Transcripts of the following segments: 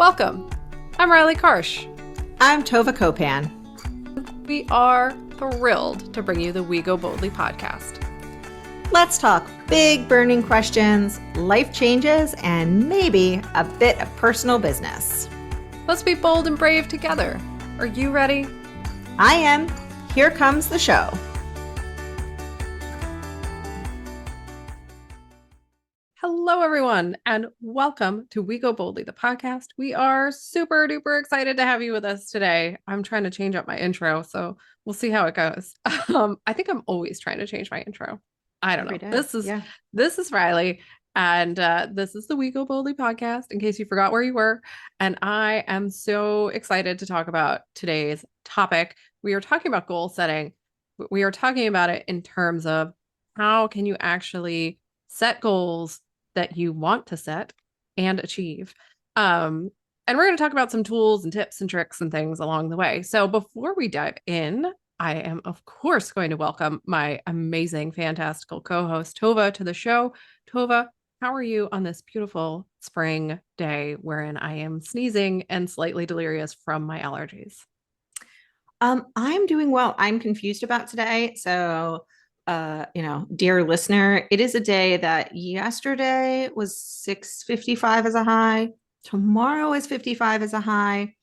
Welcome. I'm Riley Karsh. I'm Tova Kopan. We are thrilled to bring you the We Go Boldly podcast. Let's talk big burning questions, life changes, and maybe a bit of personal business. Let's be bold and brave together. Are you ready? I am. Here comes the show. Hello, everyone, and welcome to We Go Boldly, the podcast. We are super duper excited to have you with us today. I'm trying to change up my intro, so we'll see how it goes. I think I'm always trying to change my intro. I don't know. This is Riley, and this is the We Go Boldly podcast, in case you forgot where you were. And I am so excited to talk about today's topic. We are talking about goal setting, but we are talking about it in terms of how can you actually set goals that you want to set and achieve. And we're going to talk about some tools and tips and tricks and things along the way. So before we dive in, I am, of course, going to welcome my amazing, fantastical co-host, Tova, to the show. Tova, how are you on this beautiful spring day wherein I am sneezing and slightly delirious from my allergies? I'm doing well. I'm confused about today. So, dear listener, it is a day that yesterday was 655 as a high. Tomorrow is 55 as a high.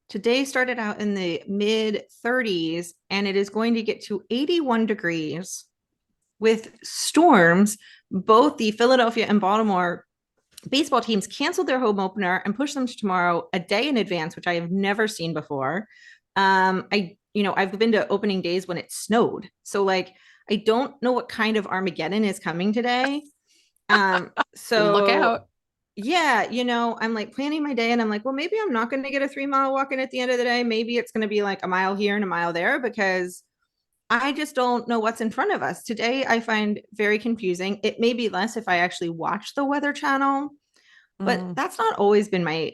Today started out in the mid 30s, and it is going to get to 81 degrees with storms. Both the Philadelphia and Baltimore baseball teams canceled their home opener and pushed them to tomorrow a day in advance, which I have never seen before. I've been to opening days when it snowed. So I don't know what kind of Armageddon is coming today. So look out. Yeah, I'm like planning my day and I'm like, well, maybe I'm not going to get a 3-mile walk in at the end of the day. Maybe it's going to be like a mile here and a mile there, because I just don't know what's in front of us. Today, I find very confusing. It may be less if I actually watch the Weather Channel, but that's not always been my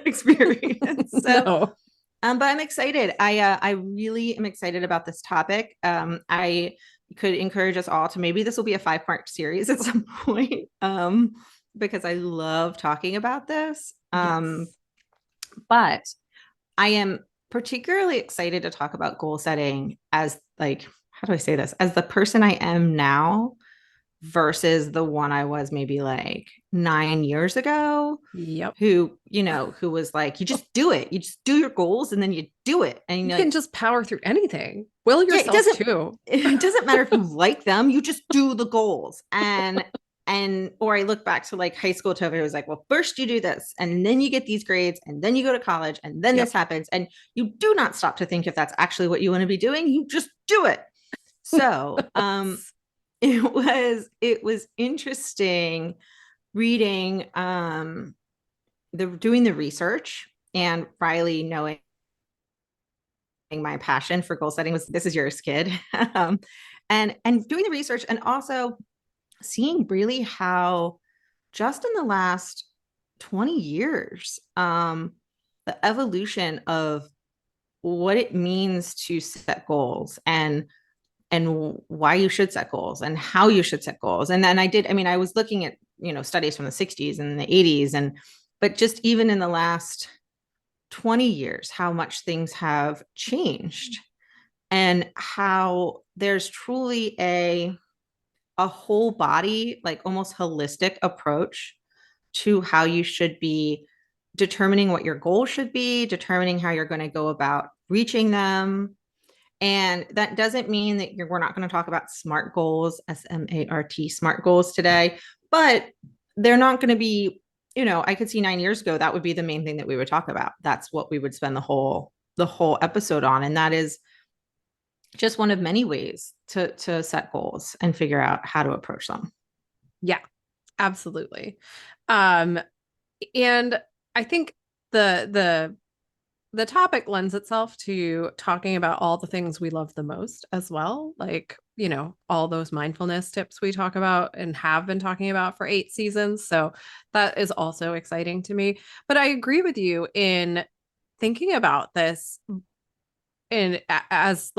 experience. So, No. But I'm excited. I really am excited about this topic. I could encourage us all to, maybe this will be a 5-part series at some point, because I love talking about this. Yes. But I am particularly excited to talk about goal setting as, how do I say this? As the person I am now versus the one I was maybe 9 years ago. Yep. Who was like, you just do it. You just do your goals and then you do it. And you can just power through anything. Will yourself too. It doesn't matter if you like them. You just do the goals. Or I look back to high school. Tova was like, well, first you do this and then you get these grades and then you go to college and then this happens. And you do not stop to think if that's actually what you want to be doing. You just do it. So, it was interesting reading, doing the research, and Riley knowing my passion for goal setting was, this is yours, kid. and doing the research, and also seeing really how just in the last 20 years, the evolution of what it means to set goals and why you should set goals and how you should set goals. And then I was looking at, studies from the 60s and the 80s, but just even in the last 20 years, how much things have changed and how there's truly a whole body, almost holistic approach to how you should be determining what your goals should be, determining how you're going to go about reaching them. And that doesn't mean that we're not going to talk about SMART goals, SMART, SMART goals today, but they're not going to be, I could see 9 years ago, that would be the main thing that we would talk about. That's what we would spend the whole episode on. And that is just one of many ways to set goals and figure out how to approach them. Yeah, absolutely. And I think the topic lends itself to talking about all the things we love the most as well. All those mindfulness tips we talk about and have been talking about for 8 seasons. So that is also exciting to me. But I agree with you in thinking about this as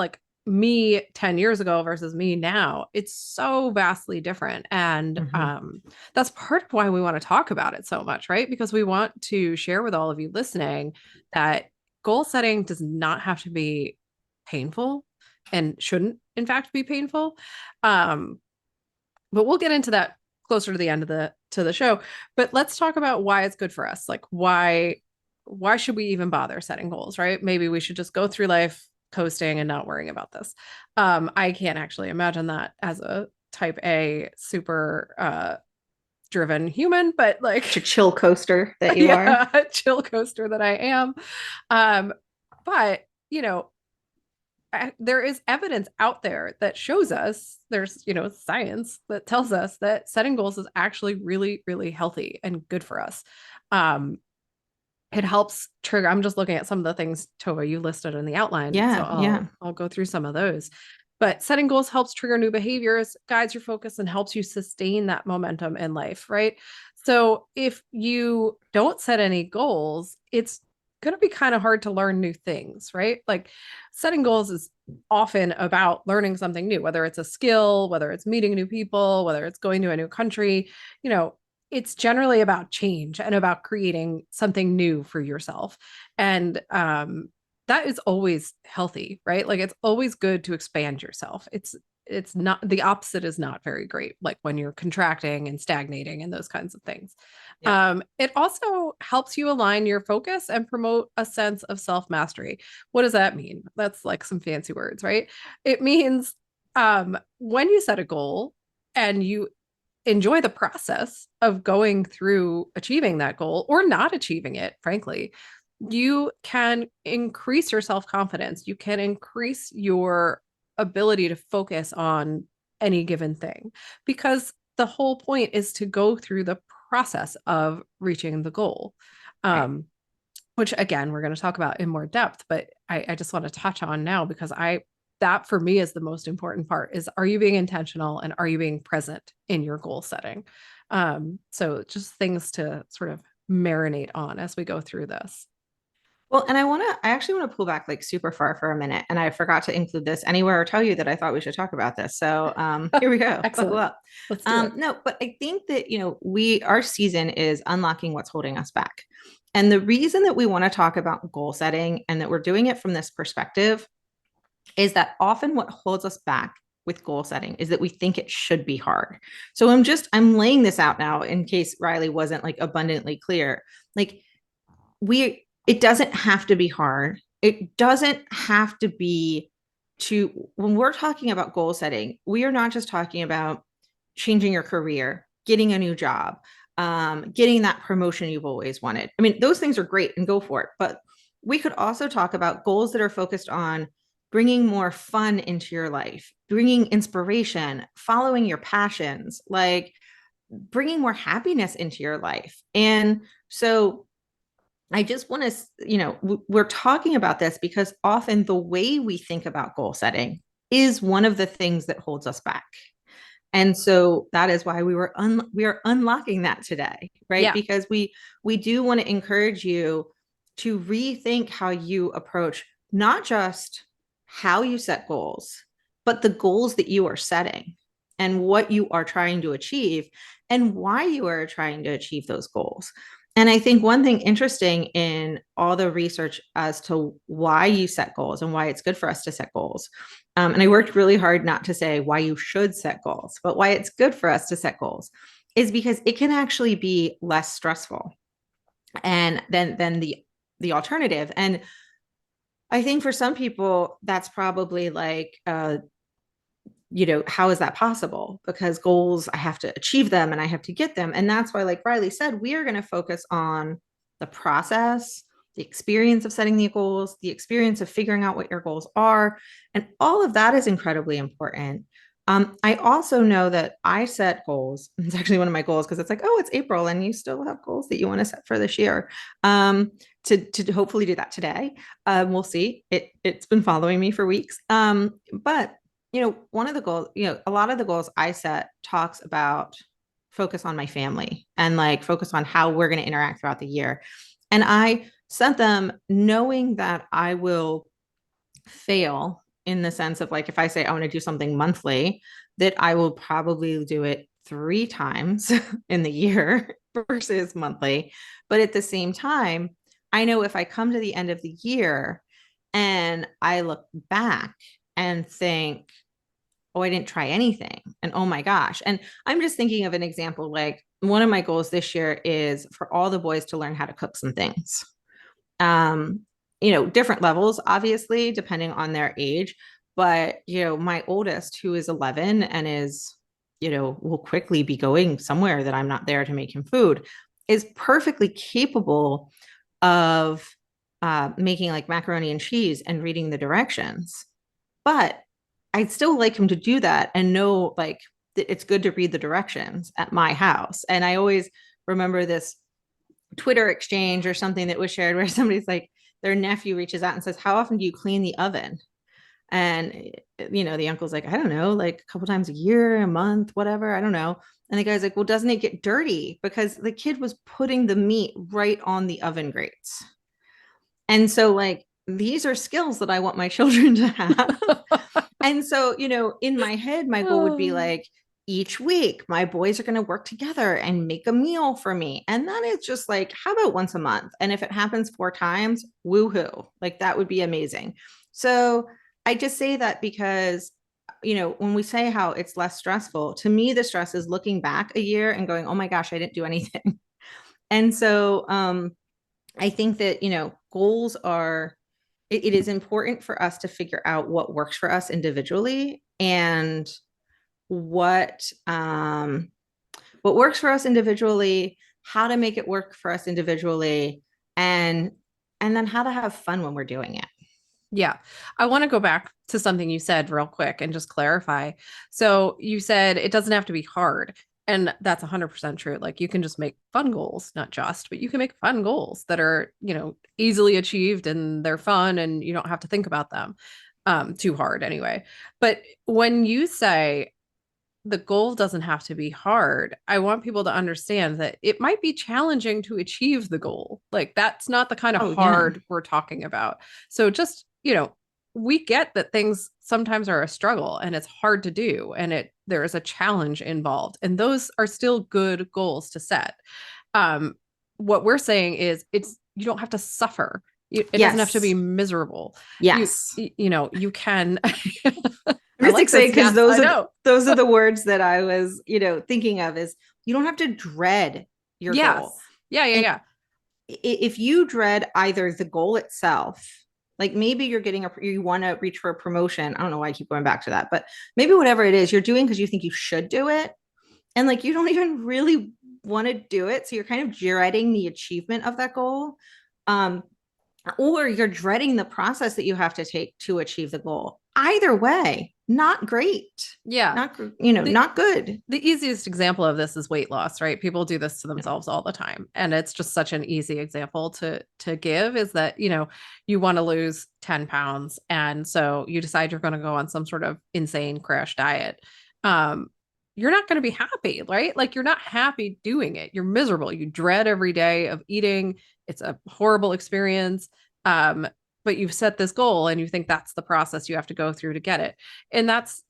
me 10 years ago versus me now, it's so vastly different. And Mhm. that's part of why we want to talk about it so much, right? Because we want to share with all of you listening that goal setting does not have to be painful and shouldn't, in fact, be painful. Um, but we'll get into that closer to the end of the show. But let's talk about why it's good for us. Like why should we even bother setting goals, right? Maybe we should just go through life coasting and not worrying about this. I can't actually imagine that as a type A super driven human, but To like chill coaster that you are. yeah, chill coaster that I am. Um, but you know, there is evidence out there that shows us there's science that tells us that setting goals is actually really really healthy and good for us. It helps trigger. I'm just looking at some of the things, Tova, you listed in the outline, so Yeah, i'll yeah. i'll go through some of those. But setting goals helps trigger new behaviors, guides your focus, and helps you sustain that momentum in life, right? So if you don't set any goals, it's going to be kind of hard to learn new things, right? Like setting goals is often about learning something new, whether it's a skill, whether it's meeting new people, whether it's going to a new country. you know it's generally about change and about creating something new for yourself. And that is always healthy, right? Like it's always good to expand yourself. It's not, the opposite is not very great, like when you're contracting and stagnating and those kinds of things. Yep. It also helps you align your focus and promote a sense of self-mastery. What does that mean? That's like some fancy words, right? It means when you set a goal and you enjoy the process of going through achieving that goal or not achieving it, frankly, you can increase your self confidence. You can increase your ability to focus on any given thing because the whole point is to go through the process of reaching the goal. Right. Um, which again we're going to talk about in more depth, but I just want to touch on now because that for me is the most important part is, are you being intentional and are you being present in your goal setting? So just things to sort of marinate on as we go through this. Well, and I actually want to pull back like super far for a minute. And I forgot to include this anywhere or tell you that I thought we should talk about this. So here we go. Buckle Excellent. up. Let's do it. No, but I think that, our season is unlocking what's holding us back. And the reason that we want to talk about goal setting and that we're doing it from this perspective is that often what holds us back with goal setting is that we think it should be hard. So I'm laying this out now in case Riley wasn't like abundantly clear. Like it doesn't have to be hard. It doesn't have to be when we're talking about goal setting, we are not just talking about changing your career, getting a new job, getting that promotion you've always wanted. I mean, those things are great and go for it. But we could also talk about goals that are focused on bringing more fun into your life, bringing inspiration, following your passions, like bringing more happiness into your life. And so I just want to, we're talking about this because often the way we think about goal setting is one of the things that holds us back. And so that is why we are unlocking that today, right? Yeah. Because we do want to encourage you to rethink how you approach not just how you set goals, but the goals that you are setting and what you are trying to achieve and why you are trying to achieve those goals. And I think one thing interesting in all the research as to why you set goals and why it's good for us to set goals. And I worked really hard not to say why you should set goals, but why it's good for us to set goals is because it can actually be less stressful and than the alternative. And I think for some people, that's probably like how is that possible? Because goals, I have to achieve them and I have to get them. And that's why, like Riley said, we are going to focus on the process, the experience of setting the goals, the experience of figuring out what your goals are. And all of that is incredibly important. I also know that I set goals. It's actually one of my goals because it's like, oh, it's April and you still have goals that you want to set for this year. To hopefully do that today. We'll see. It's been following me for weeks. But one of the goals, a lot of the goals I set talks about focus on my family and like focus on how we're going to interact throughout the year. And I set them knowing that I will fail in the sense of like, if I say I want to do something monthly, that I will probably do it 3 times in the year versus monthly. But at the same time, I know if I come to the end of the year and I look back and think, oh, I didn't try anything. And oh my gosh. And I'm just thinking of an example. Like one of my goals this year is for all the boys to learn how to cook some things. Um, different levels, obviously, depending on their age. But, my oldest, who is 11 and is, will quickly be going somewhere that I'm not there to make him food, is perfectly capable of making like macaroni and cheese and reading the directions. But I'd still like him to do that and know like it's good to read the directions at my house. And I always remember this Twitter exchange or something that was shared where somebody's like, their nephew reaches out and says, how often do you clean the oven? And, the uncle's like, I don't know, like a couple times a year, a month, whatever. I don't know. And the guy's like, well, doesn't it get dirty? Because the kid was putting the meat right on the oven grates. And so, like, these are skills that I want my children to have. And so, in my head, my goal would be like, each week, my boys are going to work together and make a meal for me. And then it's just like, how about once a month? And if it happens 4 times, woohoo, like that would be amazing. So I just say that because, when we say how it's less stressful, to me, the stress is looking back a year and going, oh my gosh, I didn't do anything. And so I think that, goals are, it is important for us to figure out what works for us individually and what works for us individually, how to make it work for us individually, and then how to have fun when we're doing it. Yeah. I want to go back to something you said real quick and just clarify. So you said it doesn't have to be hard. And that's 100% true. Like you can just make fun goals, not just, but you can make fun goals that are, easily achieved and they're fun and you don't have to think about them too hard anyway. But when you say the goal doesn't have to be hard, I want people to understand that it might be challenging to achieve the goal. Like that's not the kind of hard we're talking about. So just, we get that things sometimes are a struggle and it's hard to do and there is a challenge involved and those are still good goals to set. What we're saying is you don't have to suffer. It doesn't have to be miserable. Yes. You can. I'm just excited because those are the words that I was, thinking of is you don't have to dread your goal. Yeah. If you dread either the goal itself, like maybe you're you want to reach for a promotion. I don't know why I keep going back to that, but maybe whatever it is you're doing because you think you should do it. And like, you don't even really want to do it. So you're kind of dreading the achievement of that goal. Or you're dreading the process that you have to take to achieve the goal. Either way, not great. Yeah. Not good. The easiest example of this is weight loss, right? People do this to themselves all the time. And it's just such an easy example to give is that, you want to lose 10 pounds. And so you decide you're going to go on some sort of insane crash diet. You're not going to be happy, right? Like you're not happy doing it. You're miserable. You dread every day of eating. It's a horrible experience. But you've set this goal and you think that's the process you have to go through to get it. And that's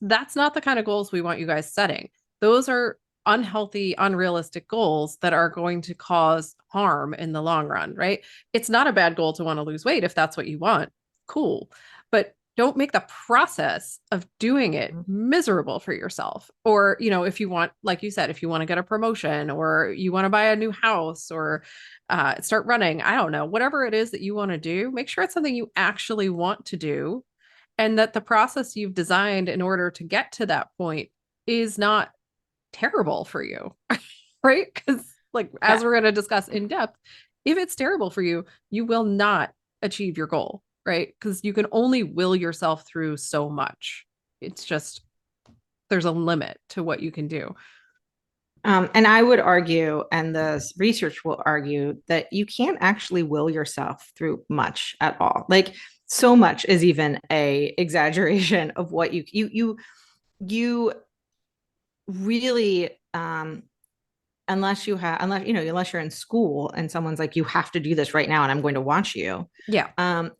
not the kind of goals we want you guys setting. Those are unhealthy, unrealistic goals that are going to cause harm in the long run, right? It's not a bad goal to want to lose weight if that's what you want. Cool. But don't make the process of doing it miserable for yourself. Or, if you want, like you said, if you want to get a promotion or you want to buy a new house or start running, I don't know, whatever it is that you want to do, make sure it's something you actually want to do. And that the process you've designed in order to get to that point is not terrible for you, right? Because as we're going to discuss in depth, if it's terrible for you, you will not achieve your goal. Right? Because you can only will yourself through so much. It's just, there's a limit to what you can do. And I would argue, and the research will argue, that you can't actually will yourself through much at all. Like so much is even a exaggeration of what you really, unless you're in school and someone's like, you have to do this right now and I'm going to watch you. Yeah.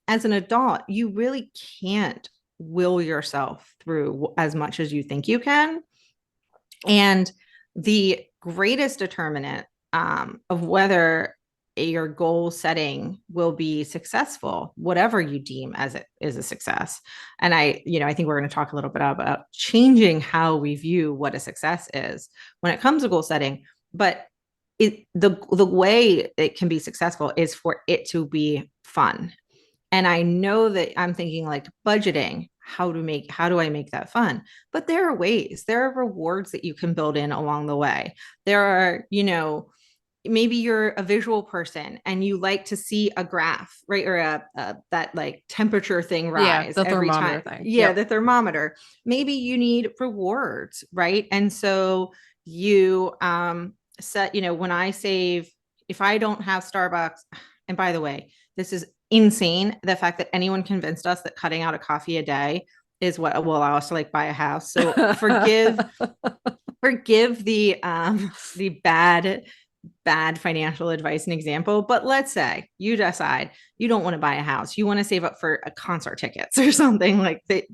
As an adult, you really can't will yourself through as much as you think you can. And the greatest determinant of whether your goal setting will be successful, whatever you deem as it is a success. And I think we're going to talk a little bit about changing how we view what a success is when it comes to goal setting. But the way it can be successful is for it to be fun. And I know that I'm thinking like budgeting, how do I make that fun? But there are ways, there are rewards that you can build in along the way. There are, maybe you're a visual person and you like to see a graph, right? Or that like temperature thing rise the every thermometer time. thing. Yeah, Yep. the thermometer. Maybe you need rewards, right? And so you set, when I save, if I don't have Starbucks, and by the way, this is insane, the fact that anyone convinced us that cutting out a coffee a day is what will allow us to like buy a house. So forgive the bad financial advice and example, but let's say you decide you don't want to buy a house, you want to save up for a concert tickets or something like that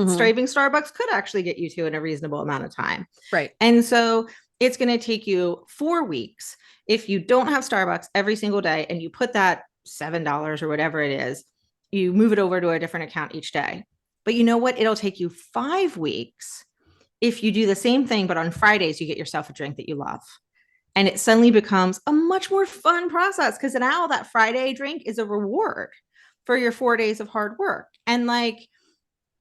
striving Starbucks could actually get you to in a reasonable amount of time, right? And so it's going to take you 4 weeks if you don't have Starbucks every single day and you put that $7 or whatever it is, you move it over to a different account each day. But you know what? It'll take you 5 weeks if you do the same thing, but on Fridays, you get yourself a drink that you love. And it suddenly becomes a much more fun process because now that Friday drink is a reward for your 4 days of hard work. And like,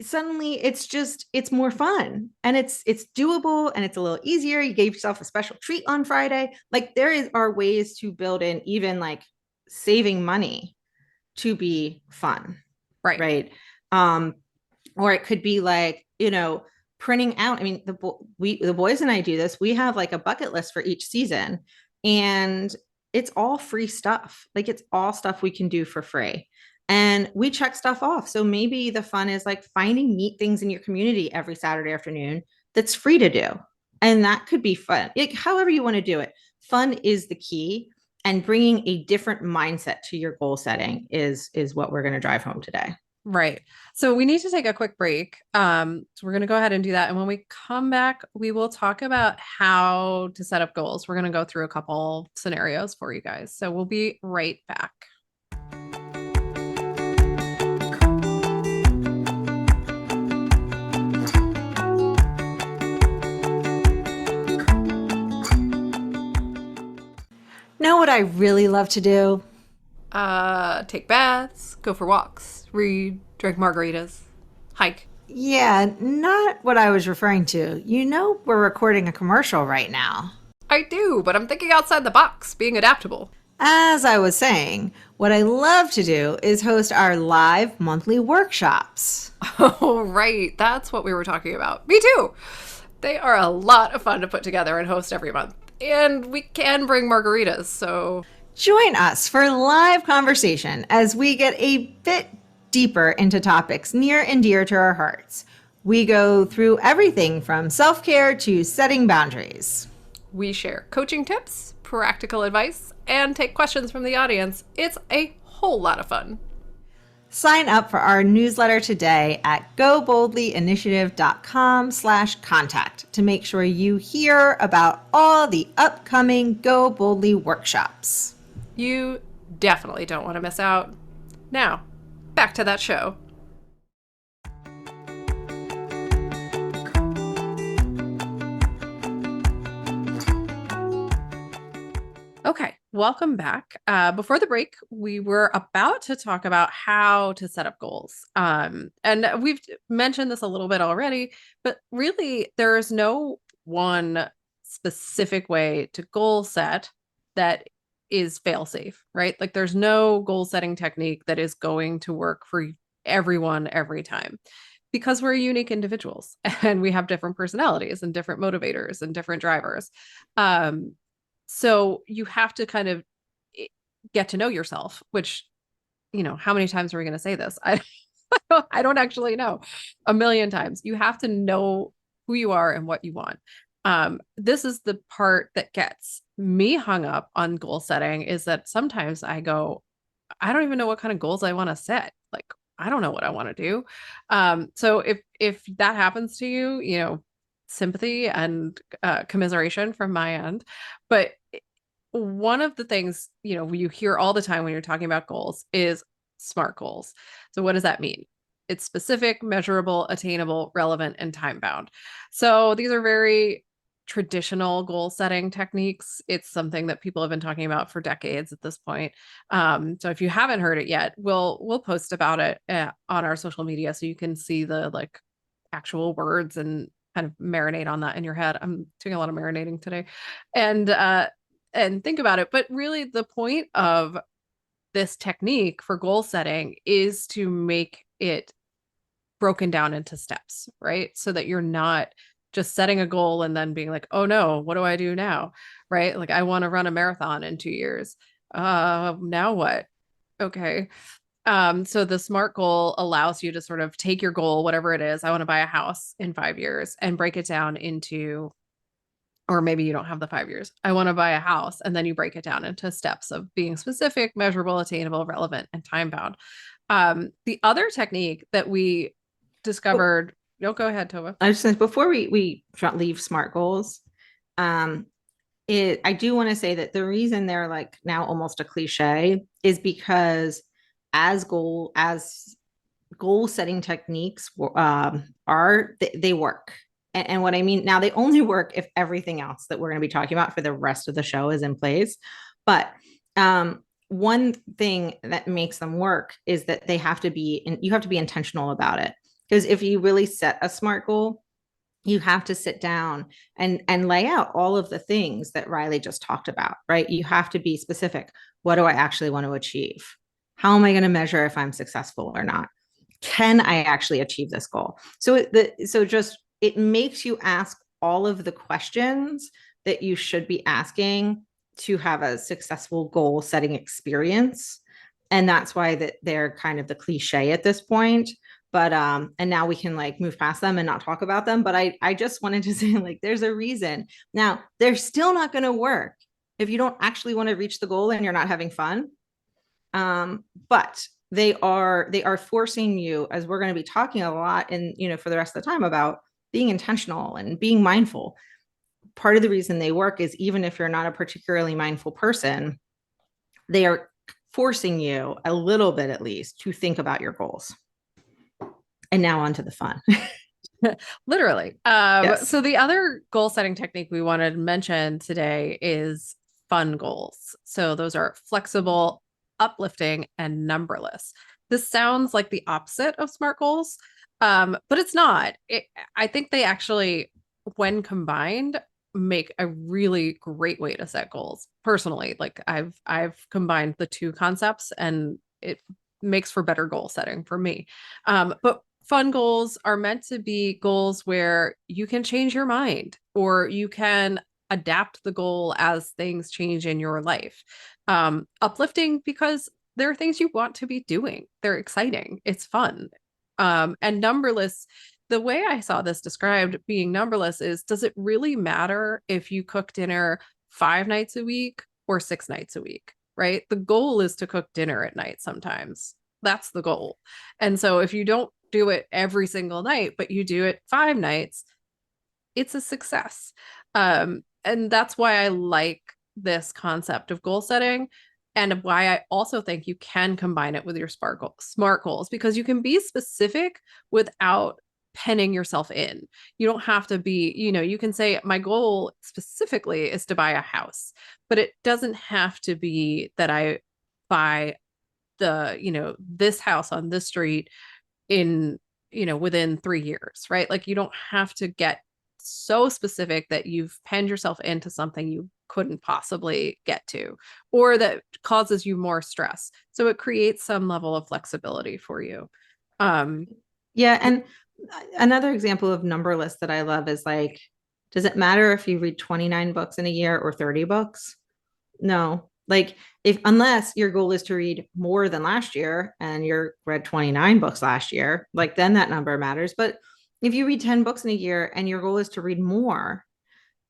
suddenly it's more fun and it's doable and it's a little easier. You gave yourself a special treat on Friday. Like are ways to build in even like saving money to be fun. Right. Or it could be like, printing out. I mean, the boys and I do this. We have like a bucket list for each season and it's all free stuff. Like it's all stuff we can do for free. And we check stuff off. So maybe the fun is like finding neat things in your community every Saturday afternoon that's free to do. And that could be fun. Like, however you want to do it. Fun is the key. And bringing a different mindset to your goal setting is what we're going to drive home today. Right. So we need to take a quick break. So we're going to go ahead and do that. And when we come back, we will talk about how to set up goals. We're going to go through a couple scenarios for you guys. So we'll be right back. Know what I really love to do? Take baths, go for walks, read, drink margaritas, hike. Yeah, not what I was referring to. You know we're recording a commercial right now. I do, but I'm thinking outside the box, being adaptable. As I was saying, what I love to do is host our live monthly workshops. Oh, right. That's what we were talking about. Me too. They are a lot of fun to put together and host every month. And we can bring margaritas, so... Join us for live conversation as we get a bit deeper into topics near and dear to our hearts. We go through everything from self-care to setting boundaries. We share coaching tips, practical advice, and take questions from the audience. It's a whole lot of fun. Sign up for our newsletter today at goboldlyinitiative.com/contact to make sure you hear about all the upcoming Go Boldly workshops. You definitely don't want to miss out. Now, back to that show. Okay, welcome back. Before the break, we were about to talk about how to set up goals. And we've mentioned this a little bit already, but really there is no one specific way to goal set that is fail safe, right? Like there's no goal setting technique that is going to work for everyone every time because we're unique individuals and we have different personalities and different motivators and different drivers. So you have to kind of get to know yourself, which, how many times are we going to say this? I don't actually know. A million times. You have to know who you are and what you want. This is the part that gets me hung up on goal setting is that sometimes I go, I don't even know what kind of goals I want to set. Like, I don't know what I want to do. So if that happens to you, sympathy and commiseration from my end. But one of the things, you hear all the time when you're talking about goals is SMART goals. So what does that mean? It's specific, measurable, attainable, relevant, and time bound. So these are very traditional goal setting techniques. It's something that people have been talking about for decades at this point. So if you haven't heard it yet, we'll post about it on our social media so you can see the like actual words and kind of marinate on that in your head. I'm doing a lot of marinating today, and think about it. But really, the point of this technique for goal setting is to make it broken down into steps, right? So that you're not just setting a goal and then being like, oh no, what do I do now? Right? Like, I want to run a marathon in 2 years. Now what? Okay. So the SMART goal allows you to sort of take your goal, whatever it is. I want to buy a house in 5 years, and break it down into, or maybe you don't have the 5 years. I want to buy a house. And then you break it down into steps of being specific, measurable, attainable, relevant, and time bound. The other technique that we discovered, go ahead, Tova. I just before we leave SMART goals, I do want to say that the reason they're like now almost a cliche is because as goal setting techniques they work. And what I mean now, they only work if everything else that we're going to be talking about for the rest of the show is in place. But one thing that makes them work is that you have to be intentional about it. Because if you really set a SMART goal, you have to sit down and lay out all of the things that Riley just talked about, right? You have to be specific. What do I actually want to achieve? How am I going to measure if I'm successful or not? Can I actually achieve this goal? So it makes you ask all of the questions that you should be asking to have a successful goal setting experience. And that's why that they're kind of the cliche at this point. But and now we can like move past them and not talk about them. But I just wanted to say, like, there's a reason. Now, they're still not going to work if you don't actually want to reach the goal and you're not having fun. But they are forcing you, as we're going to be talking a lot and for the rest of the time, about being intentional and being mindful. Part of the reason they work is even if you're not a particularly mindful person, they are forcing you a little bit, at least, to think about your goals. And now on to the fun. Literally. Yes. So the other goal setting technique we wanted to mention today is fun goals. So those are flexible, uplifting, and numberless. This sounds like the opposite of SMART goals, but it's not. I think they actually, when combined, make a really great way to set goals. Personally, like I've combined the two concepts, and it makes for better goal setting for me. But fun goals are meant to be goals where you can change your mind, or you can adapt the goal as things change in your life. Uplifting because there are things you want to be doing. They're exciting. It's fun. And numberless, the way I saw this described being numberless is, does it really matter if you cook dinner 5 nights a week or 6 nights a week, right? The goal is to cook dinner at night sometimes. That's the goal. And so if you don't do it every single night, but you do it 5 nights, it's a success. And that's why I like this concept of goal setting, and why I also think you can combine it with your SMART goals, because you can be specific without penning yourself in. You don't have to be, you can say my goal specifically is to buy a house, but it doesn't have to be that I buy this house on this street in, within 3 years, right? Like, you don't have to get so specific that you've penned yourself into something you couldn't possibly get to, or that causes you more stress. So it creates some level of flexibility for you. Yeah. And another example of numberless that I love is like, does it matter if you read 29 books in a year or 30 books? No. Like, unless your goal is to read more than last year and you're read 29 books last year, like, then that number matters. But if you read 10 books in a year and your goal is to read more,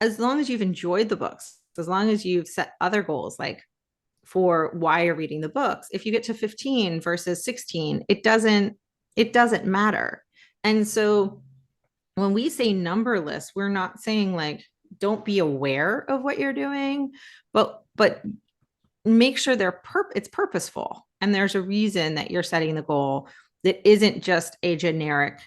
as long as you've enjoyed the books, as long as you've set other goals, like for why you're reading the books. If you get to 15 versus 16, it doesn't matter. And so when we say numberless, we're not saying like don't be aware of what you're doing, but make sure it's purposeful and there's a reason that you're setting the goal that isn't just a generic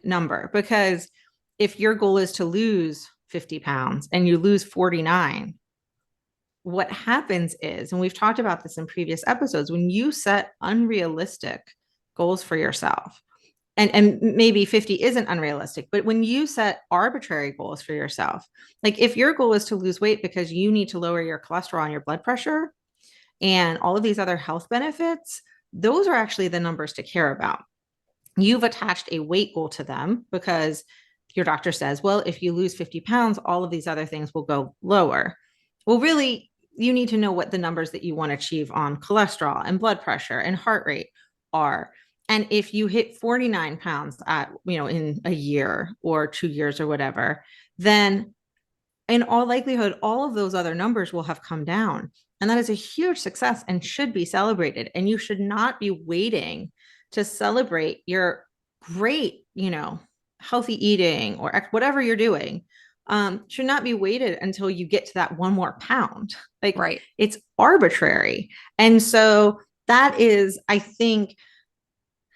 number. Because if your goal is to lose 50 pounds and you lose 49, what happens is, and we've talked about this in previous episodes, when you set unrealistic goals for yourself, and maybe 50 isn't unrealistic, but when you set arbitrary goals for yourself, like if your goal is to lose weight because you need to lower your cholesterol and your blood pressure and all of these other health benefits, those are actually the numbers to care about. You've attached a weight goal to them because your doctor says, well, if you lose 50 pounds, all of these other things will go lower. Well, really, you need to know what the numbers that you want to achieve on cholesterol and blood pressure and heart rate are. And if you hit 49 pounds in a year or 2 years or whatever, then in all likelihood, all of those other numbers will have come down. And that is a huge success and should be celebrated. And you should not be waiting to celebrate your great, healthy eating or whatever you're doing. Should not be waited until you get to that one more pound. Like, Right. It's arbitrary. And so that is, I think,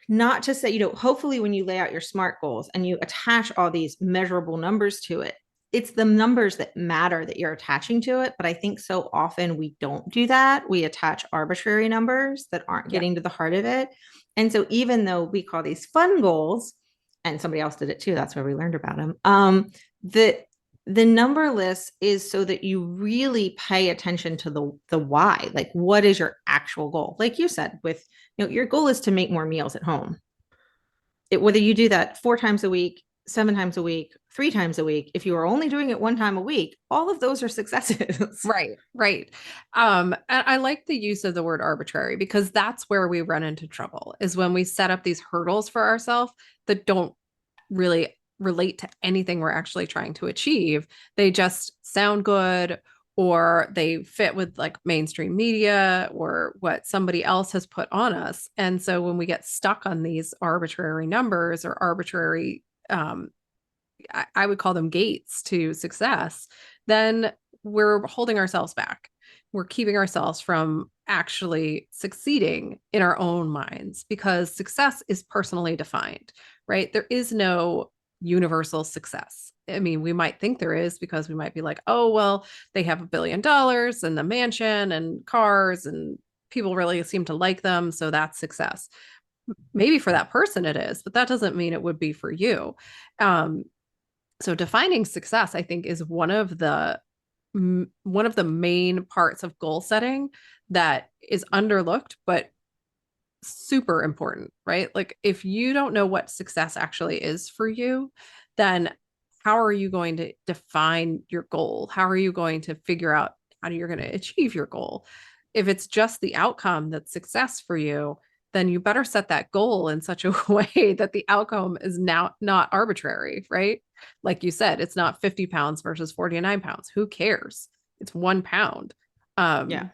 not to say, hopefully when you lay out your SMART goals and you attach all these measurable numbers to it, it's the numbers that matter that you're attaching to it. But I think so often we don't do that. We attach arbitrary numbers that aren't getting to the heart of it. And so even though we call these fun goals, and somebody else did it too, that's where we learned about them, the number list is so that you really pay attention to the why. Like, what is your actual goal? Like you said, with your goal is to make more meals at home. Whether you do that 4 times a week, 7 times a week, 3 times a week, if you are only doing it 1 time a week, all of those are successes. Right. And I like the use of the word arbitrary because that's where we run into trouble, is when we set up these hurdles for ourselves that don't really relate to anything we're actually trying to achieve. They just sound good, or they fit with like mainstream media or what somebody else has put on us. And so when we get stuck on these arbitrary numbers or arbitrary, I would call them gates to success, then we're holding ourselves back. We're keeping ourselves from actually succeeding in our own minds, because success is personally defined, right? There is no universal success. I mean, we might think there is because we might be like, oh, well, they have $1 billion and the mansion and cars and people really seem to like them, so that's success. Maybe for that person it is, but that doesn't mean it would be for you. So defining success, I think, is one of the main parts of goal setting that is underlooked, but super important, right? Like, if you don't know what success actually is for you, then how are you going to define your goal? How are you going to figure out how you're going to achieve your goal? If it's just the outcome that's success for you, then you better set that goal in such a way that the outcome is now not arbitrary, right? Like you said, it's not 50 pounds versus 49 pounds. Who cares? It's 1 pound. Yeah.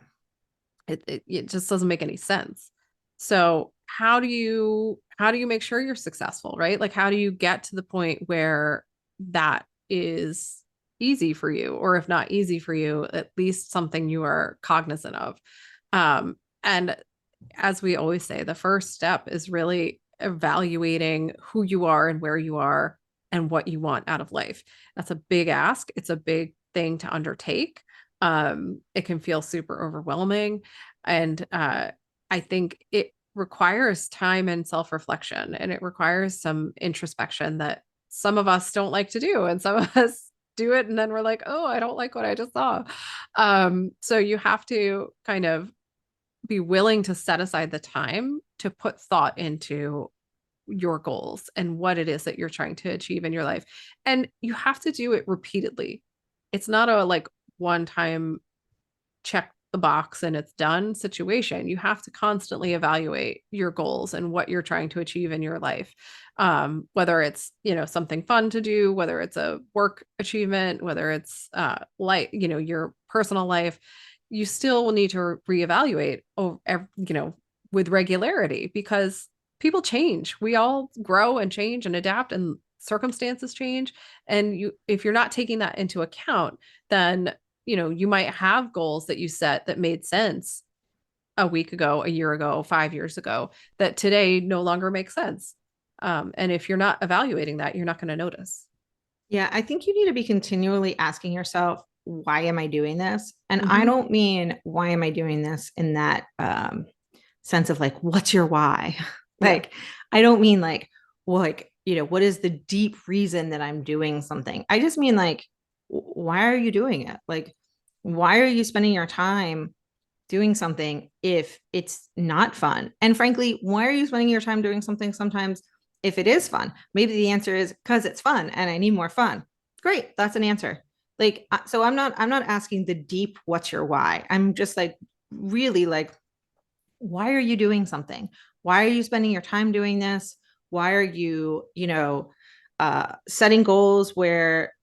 It just doesn't make any sense. So how do you make sure you're successful, right? Like, how do you get to the point where that is easy for you, or if not easy for you, at least something you are cognizant of? And as we always say, the first step is really evaluating who you are and where you are and what you want out of life. That's a big ask. It's a big thing to undertake. It can feel super overwhelming. And I think it requires time and self-reflection, and it requires some introspection that some of us don't like to do. And some of us do it, and then we're like, oh, I don't like what I just saw. So you have to kind of be willing to set aside the time to put thought into your goals and what it is that you're trying to achieve in your life. And you have to do it repeatedly. It's not a like one time check the box and it's done situation. You have to constantly evaluate your goals and what you're trying to achieve in your life. Whether it's, something fun to do, whether it's a work achievement, whether it's your personal life. you still will need to reevaluate with regularity, because people change. We all grow and change and adapt, and circumstances change. And if you're not taking that into account, then, you might have goals that you set that made sense a week ago, a year ago, 5 years ago, that today no longer make sense. And if you're not evaluating that, you're not going to notice. Yeah, I think you need to be continually asking yourself, why am I doing this? And I Mhm. don't mean why am I doing this in that sense of like, what's your why? Yeah. Like, I don't mean like, well, like, what is the deep reason that I'm doing something? I just mean like, why are you doing it? Like, why are you spending your time doing something if it's not fun? And frankly, why are you spending your time doing something sometimes if it is fun? Maybe the answer is because it's fun and I need more fun. Great, that's an answer. Like, so I'm not asking the deep what's your why. I'm just like, really like, why are you doing something? Why are you spending your time doing this? Why are you, setting goals where,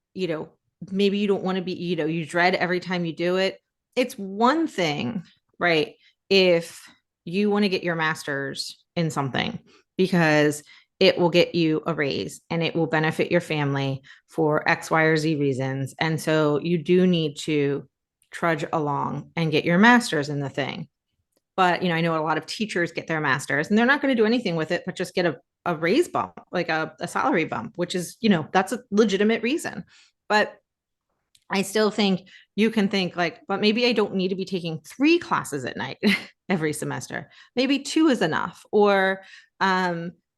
maybe you don't want to be, you dread every time you do it? It's one thing, right? If you want to get your master's in something because it will get you a raise and it will benefit your family for X, Y, or Z reasons. And so you do need to trudge along and get your master's in the thing. But, I know a lot of teachers get their master's and they're not going to do anything with it, but just get a raise bump, like a salary bump, which is, that's a legitimate reason. But I still think you can think like, but maybe I don't need to be taking 3 classes at night every semester. Maybe 2 is enough. Or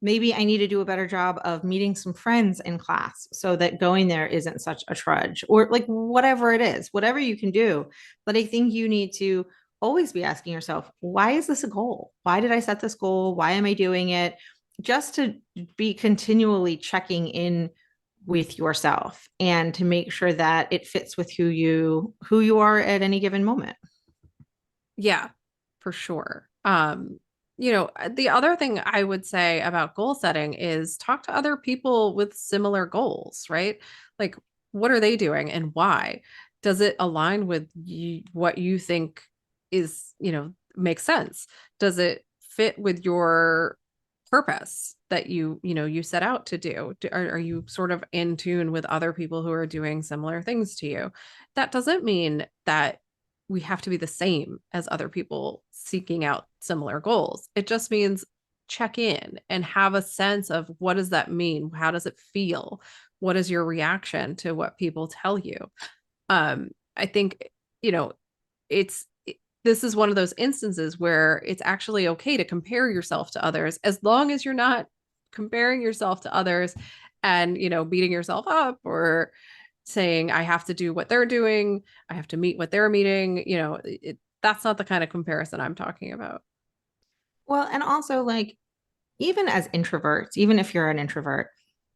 maybe I need to do a better job of meeting some friends in class so that going there isn't such a trudge, or like whatever it is, whatever you can do. But I think you need to always be asking yourself, why is this a goal? Why did I set this goal? Why am I doing it? Just to be continually checking in with yourself and to make sure that it fits with who you are at any given moment. Yeah, for sure. The other thing I would say about goal setting is talk to other people with similar goals, right? Like, what are they doing and why? Does it align with what you think is, makes sense? Does it fit with your purpose that you set out to do? Are you sort of in tune with other people who are doing similar things to you? That doesn't mean that we have to be the same as other people seeking out similar goals. It just means check in and have a sense of, what does that mean? How does it feel? What is your reaction to what people tell you? I think, it's this is one of those instances where it's actually okay to compare yourself to others, as long as you're not comparing yourself to others and, beating yourself up or saying, I have to do what they're doing, I have to meet what they're meeting. That's not the kind of comparison I'm talking about. Well, and also like, even as introverts, even if you're an introvert,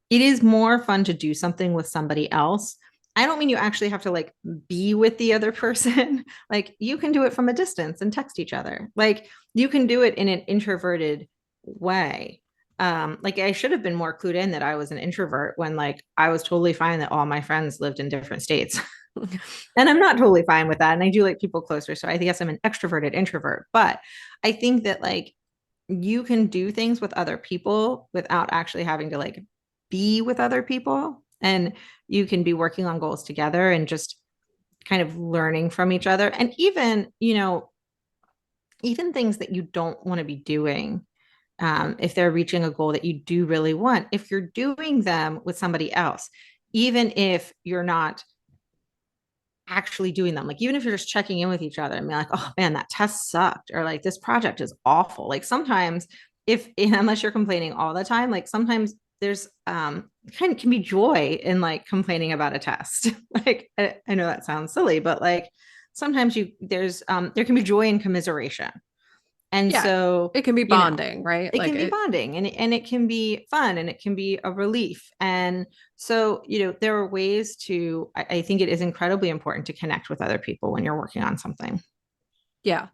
it is more fun to do something with somebody else. I don't mean you actually have to like be with the other person. Like, you can do it from a distance and text each other. Like, you can do it in an introverted way. Like, I should have been more clued in that I was an introvert when like I was totally fine that all my friends lived in different states. And I'm not totally fine with that. And I do like people closer. So I guess I'm an extroverted introvert. But I think that like you can do things with other people without actually having to like be with other people. And you can be working on goals together and just kind of learning from each other. And even, even things that you don't want to be doing, if they're reaching a goal that you do really want, if you're doing them with somebody else, even if you're not actually doing them, like even if you're just checking in with each other and be like, oh man, that test sucked, or like this project is awful. Like sometimes, if unless you're complaining all the time, like sometimes there's kind of can be joy in like complaining about a test. Like I know that sounds silly, but like sometimes there can be joy in commiseration. And Yeah, so, it can be bonding, right? it Like can be bonding, and it can be fun, and it can be a relief. And so, there are ways to, I think it is incredibly important to connect with other people when you're working on something. Yeah.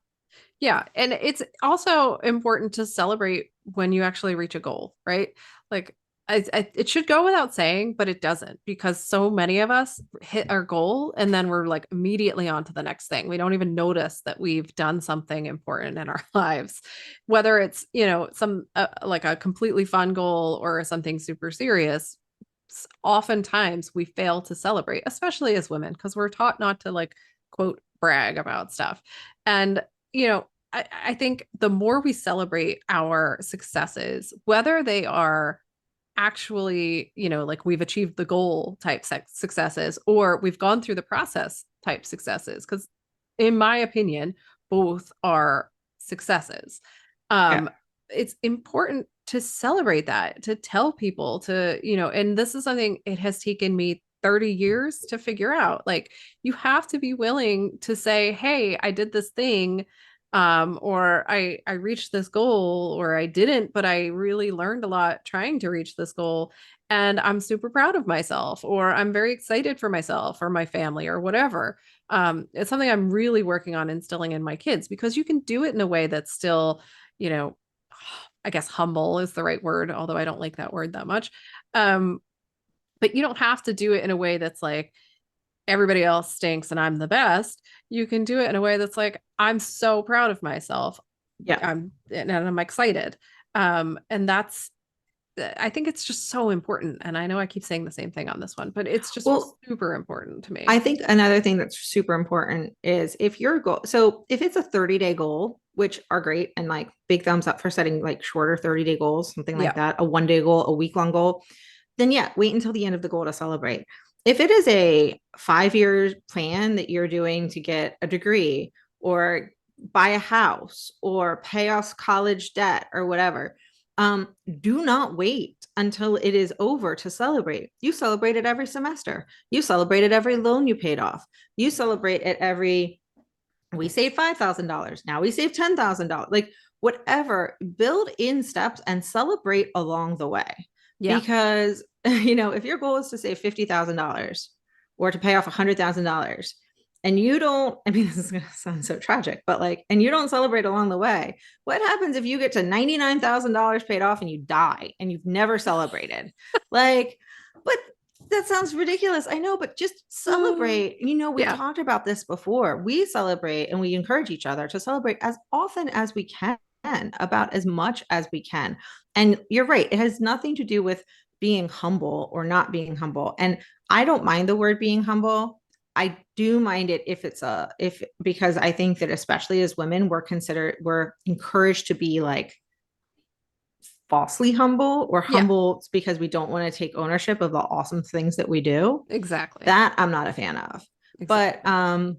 Yeah. And it's also important to celebrate when you actually reach a goal, right? Like, it should go without saying, but it doesn't, because so many of us hit our goal and then we're like immediately on to the next thing. We don't even notice that we've done something important in our lives, whether it's, some like a completely fun goal or something super serious. Oftentimes we fail to celebrate, especially as women, because we're taught not to, like, quote, brag about stuff. And, I think the more we celebrate our successes, whether they are actually, like we've achieved the goal type successes, or we've gone through the process type successes, because in my opinion, both are successes. Yeah. It's important to celebrate that, to tell people to, and this is something it has taken me 30 years to figure out. Like, you have to be willing to say, hey, I did this thing, or I reached this goal, or I didn't, but I really learned a lot trying to reach this goal. And I'm super proud of myself, or I'm very excited for myself or my family or whatever. It's something I'm really working on instilling in my kids, because you can do it in a way that's still, you know, I guess humble is the right word, although I don't like that word that much. But you don't have to do it in a way that's like, everybody else stinks and I'm the best. You can do it in a way that's like, I'm so proud of myself. Yeah. I'm excited. And that's, I think it's just so important. And I know I keep saying the same thing on this one, but it's just Well, super important to me. I think another thing that's super important is if your goal, so if it's a 30-day goal, which are great, and like big thumbs up for setting like shorter 30-day goals, something like that, a 1-day goal, a week-long goal, then yeah, wait until the end of the goal to celebrate. If it is a 5-year plan that you're doing to get a degree or buy a house or pay off college debt or whatever, do not wait until it is over to celebrate. You celebrate it every semester. You celebrate it every loan you paid off. You celebrate it every, we saved $5,000. Now we save $10,000. Like, whatever, build in steps and celebrate along the way. Yeah. Because, if your goal is to save $50,000 or to pay off $100,000, and you don't, I mean, this is going to sound so tragic, but like, and you don't celebrate along the way, what happens if you get to $99,000 paid off and you die and you've never celebrated? Like, but that sounds ridiculous. I know, but just celebrate. We talked about this before. We celebrate and we encourage each other to celebrate as often as we can, about as much as we can. And you're right. It has nothing to do with being humble or not being humble. And I don't mind the word being humble. I do mind it because I think that especially as women, we're encouraged to be like falsely humble, or humble because we don't want to take ownership of the awesome things that we do. Exactly. That I'm not a fan of. Exactly.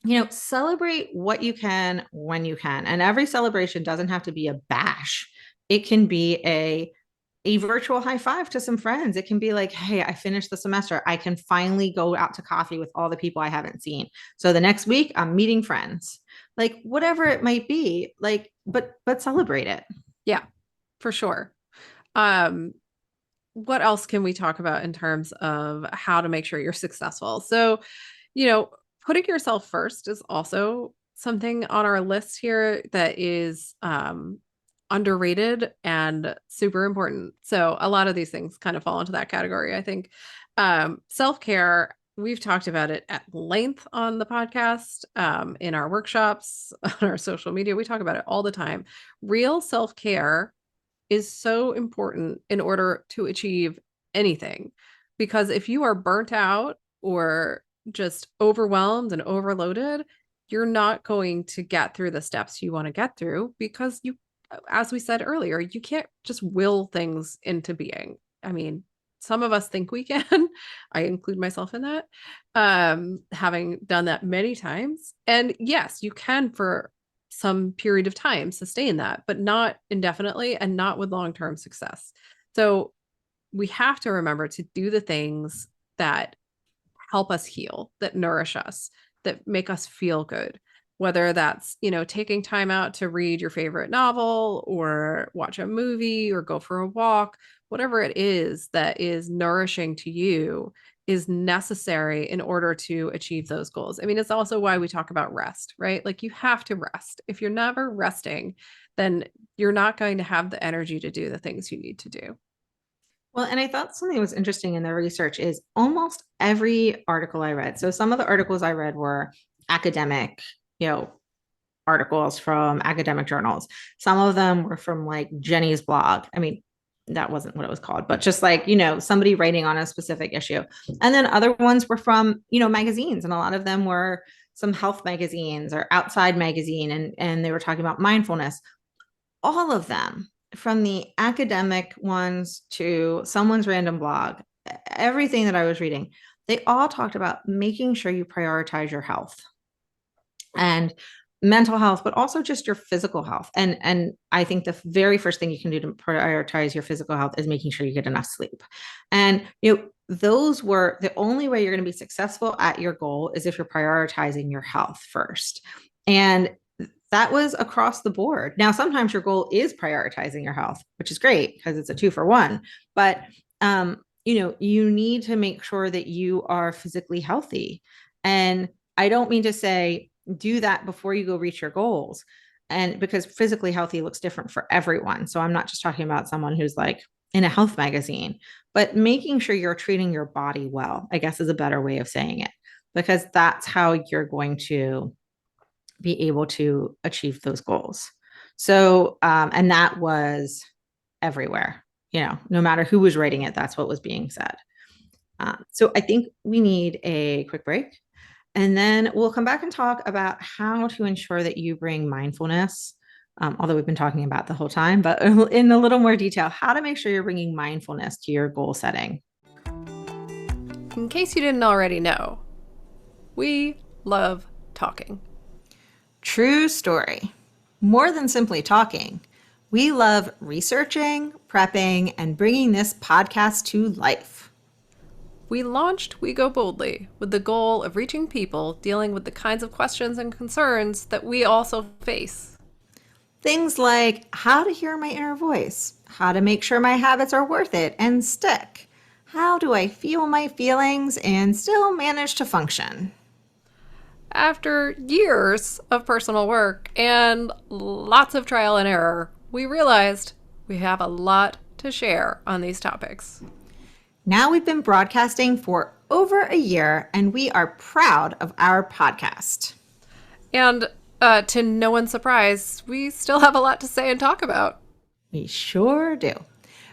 But celebrate what you can when you can. And every celebration doesn't have to be a bash. It can be a virtual high five to some friends. It can be like, hey, I finished the semester. I can finally go out to coffee with all the people I haven't seen. So the next week I'm meeting friends. Like, whatever it might be, like, but celebrate it. Yeah, for sure. What else can we talk about in terms of how to make sure you're successful? So, putting yourself first is also something on our list here that is underrated and super important. So a lot of these things kind of fall into that category, I think. Self-care, we've talked about it at length on the podcast, in our workshops, on our social media. We talk about it all the time. Real self-care is so important in order to achieve anything, because if you are burnt out or just overwhelmed and overloaded, you're not going to get through the steps you want to get through, because you, as we said earlier, you can't just will things into being. I mean, some of us think we can. I include myself in that, having done that many times. And yes, you can for some period of time sustain that, but not indefinitely and not with long-term success. So we have to remember to do the things that help us heal, that nourish us, that make us feel good. Whether that's, taking time out to read your favorite novel or watch a movie or go for a walk, whatever it is that is nourishing to you is necessary in order to achieve those goals. I mean, it's also why we talk about rest, right? Like, you have to rest. If you're never resting, then you're not going to have the energy to do the things you need to do. Well, and I thought something that was interesting in the research is almost every article I read. So some of the articles I read were academic, you know, articles from academic journals. Some of them were from like Jenny's blog. I mean, that wasn't what it was called, but just like, somebody writing on a specific issue. And then other ones were from, magazines. And a lot of them were some health magazines or Outside magazine. And they were talking about mindfulness. All of them, from the academic ones to someone's random blog, everything that I was reading, they all talked about making sure you prioritize your health and mental health, but also just your physical health. And I think the very first thing you can do to prioritize your physical health is making sure you get enough sleep. And those were the only way you're going to be successful at your goal is if you're prioritizing your health first. And that was across the board. Now, sometimes your goal is prioritizing your health, which is great because it's a 2-for-1. But you need to make sure that you are physically healthy. And I don't mean to say do that before you go reach your goals. And because physically healthy looks different for everyone. So I'm not just talking about someone who's like in a health magazine, but making sure you're treating your body well, I guess is a better way of saying it, because that's how you're going to be able to achieve those goals. So, and that was everywhere, no matter who was writing it, that's what was being said. So I think we need a quick break. And then we'll come back and talk about how to ensure that you bring mindfulness, although we've been talking about the whole time, but in a little more detail, how to make sure you're bringing mindfulness to your goal setting. In case you didn't already know, we love talking. True story. More than simply talking, we love researching, prepping, and bringing this podcast to life. We launched We Go Boldly with the goal of reaching people dealing with the kinds of questions and concerns that we also face. Things like how to hear my inner voice, how to make sure my habits are worth it and stick, how do I feel my feelings and still manage to function. After years of personal work and lots of trial and error, we realized we have a lot to share on these topics. Now we've been broadcasting for over a year, and we are proud of our podcast. And to no one's surprise, we still have a lot to say and talk about. We sure do.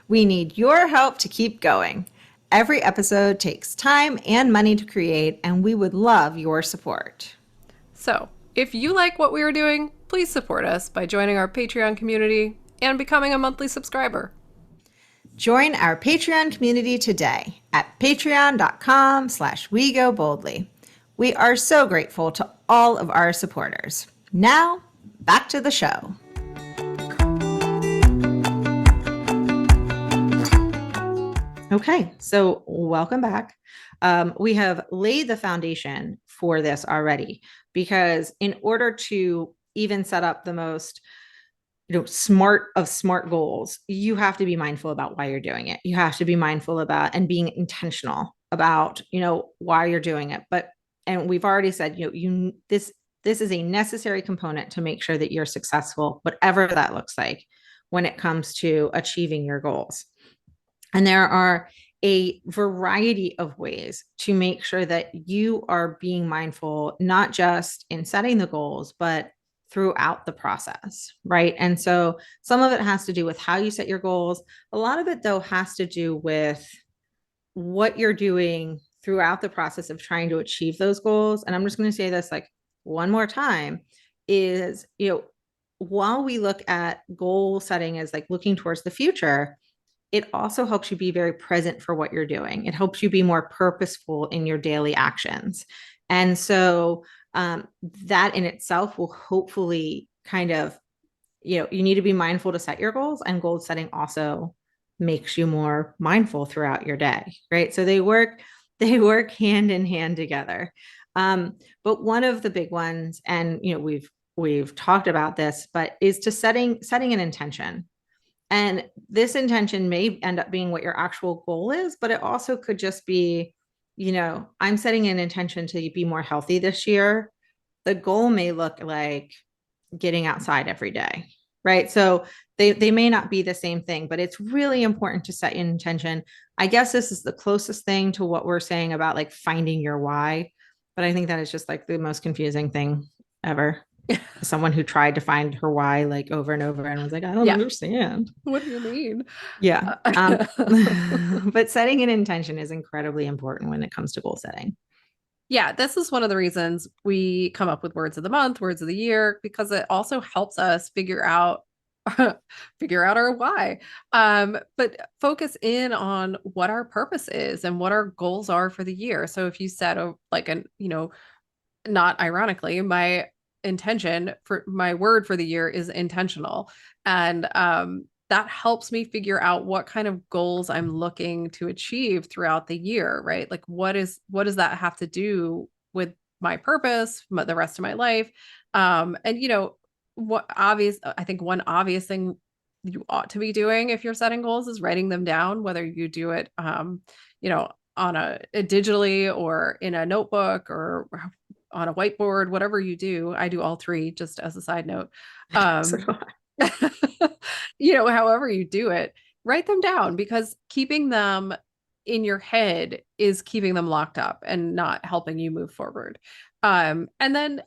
We need your help to keep going. Every episode takes time and money to create, and we would love your support. So, if you like what we are doing, please support us by joining our Patreon community and becoming a monthly subscriber. Join our Patreon community today at patreon.com/wegoboldly. We are so grateful to all of our supporters. Now, back to the show. Okay, so welcome back. We have laid the foundation for this already, because in order to even set up the most smart goals, you have to be mindful about why you're doing it. You have to be mindful about and being intentional about, why you're doing it. And we've already said, this is a necessary component to make sure that you're successful, whatever that looks like when it comes to achieving your goals. And there are a variety of ways to make sure that you are being mindful, not just in setting the goals, but throughout the process, right? And so some of it has to do with how you set your goals. A lot of it, though, has to do with what you're doing throughout the process of trying to achieve those goals. And I'm just going to say this like one more time is, while we look at goal setting as like looking towards the future, it also helps you be very present for what you're doing. It helps you be more purposeful in your daily actions. And so that in itself will hopefully kind of, you need to be mindful to set your goals, and goal setting also makes you more mindful throughout your day, right? So they work hand in hand together. But one of the big ones, and we've talked about this, but is to setting an intention. And this intention may end up being what your actual goal is, but it also could just be, I'm setting an intention to be more healthy this year. The goal may look like getting outside every day, right? So they may not be the same thing, but it's really important to set an intention. I guess this is the closest thing to what we're saying about like finding your why, but I think that is just like the most confusing thing ever. Someone who tried to find her why like over and over and was like, I don't Yeah. understand. What do you mean? Yeah. But setting an intention is incredibly important when it comes to goal setting. Yeah, this is one of the reasons we come up with words of the month, words of the year, because it also helps us figure out our why. But focus in on what our purpose is and what our goals are for the year. So if you set a like an, not ironically, my intention for my word for the year is intentional. And that helps me figure out what kind of goals I'm looking to achieve throughout the year, right? Like what does that have to do with my purpose, the rest of my life? And I think one obvious thing you ought to be doing if you're setting goals is writing them down, whether you do it on a digitally or in a notebook or on a whiteboard, whatever you do. I do all three, just as a side note. So However you do it, write them down, because keeping them in your head is keeping them locked up and not helping you move forward. And then,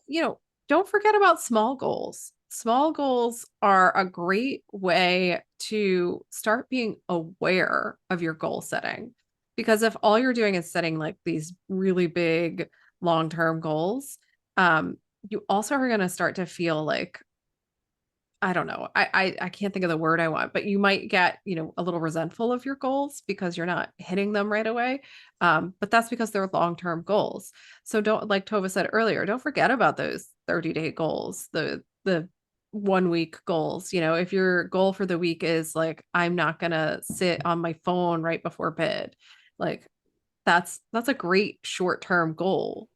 don't forget about small goals. Small goals are a great way to start being aware of your goal setting. Because if all you're doing is setting like these really big long-term goals, you also are going to start to feel like, I don't know, I can't think of the word I want, but you might get, a little resentful of your goals because you're not hitting them right away. But that's because they're long-term goals. So don't, like Tova said earlier, don't forget about those 30-day goals, the 1 week goals. If your goal for the week is like, I'm not gonna sit on my phone right before bed, like that's a great short-term goal.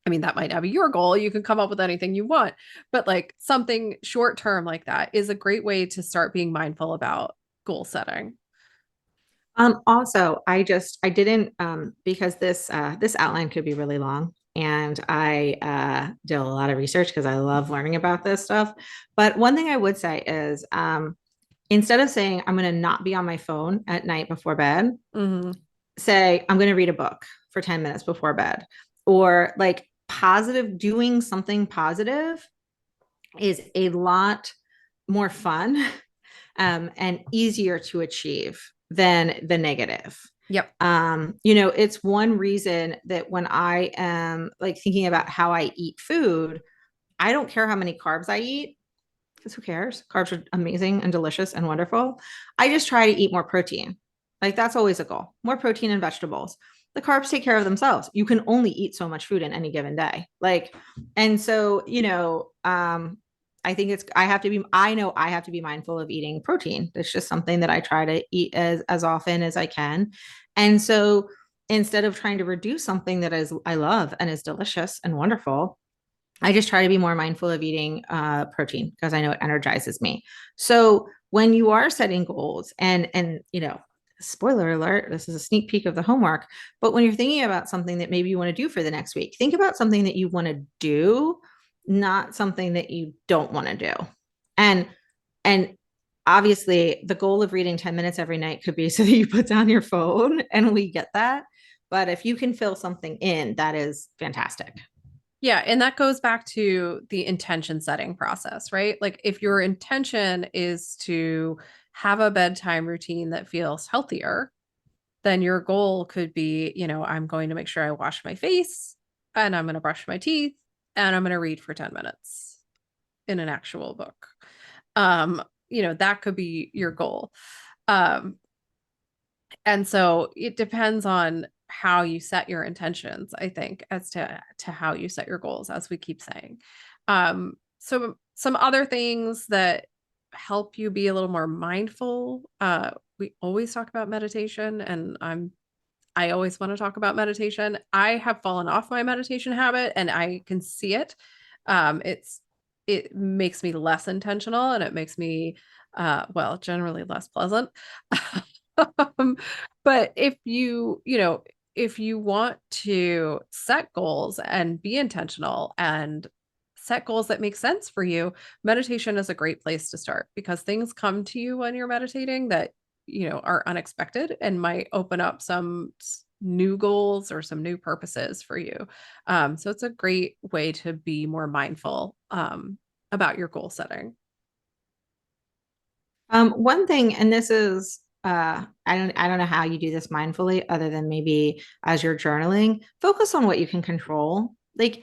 I mean, that might not be your goal. You can come up with anything you want, but like something short term like that is a great way to start being mindful about goal setting. Also, I didn't because this outline could be really long, and I did a lot of research because I love learning about this stuff. But one thing I would say is instead of saying I'm going to not be on my phone at night before bed, say I'm going to read a book for 10 minutes before bed, or like doing something positive is a lot more fun and easier to achieve than the negative. Yep. It's one reason that when I am like thinking about how I eat food, I don't care how many carbs I eat, because who cares? Carbs are amazing and delicious and wonderful. I just try to eat more protein. Like that's always a goal. More protein and vegetables. The carbs take care of themselves. You can only eat so much food in any given day. And so, I think I know I have to be mindful of eating protein. It's just something that I try to eat as often as I can. And so instead of trying to reduce something that I love and is delicious and wonderful, I just try to be more mindful of eating protein because I know it energizes me. So when you are setting goals and spoiler alert, this is a sneak peek of the homework, but when you're thinking about something that maybe you want to do for the next week, think about something that you want to do, not something that you don't want to do. And obviously the goal of reading 10 minutes every night could be so that you put down your phone, and we get that. But if you can fill something in, that is fantastic. Yeah. And that goes back to the intention setting process, right? Like if your intention is to have a bedtime routine that feels healthier, then your goal could be, I'm going to make sure I wash my face and I'm going to brush my teeth and I'm going to read for 10 minutes in an actual book. That could be your goal. And so it depends on how you set your intentions, I think, as to how you set your goals, as we keep saying. So some other things that help you be a little more mindful. We always talk about meditation, and I always want to talk about meditation. I have fallen off my meditation habit, and I can see it. It makes me less intentional, and it makes me generally less pleasant. But if you want to set goals and be intentional and set goals that make sense for you, meditation is a great place to start because things come to you when you're meditating that, are unexpected and might open up some new goals or some new purposes for you. So it's a great way to be more mindful about your goal setting. One thing, and this is I don't know how you do this mindfully other than maybe as you're journaling, focus on what you can control. Like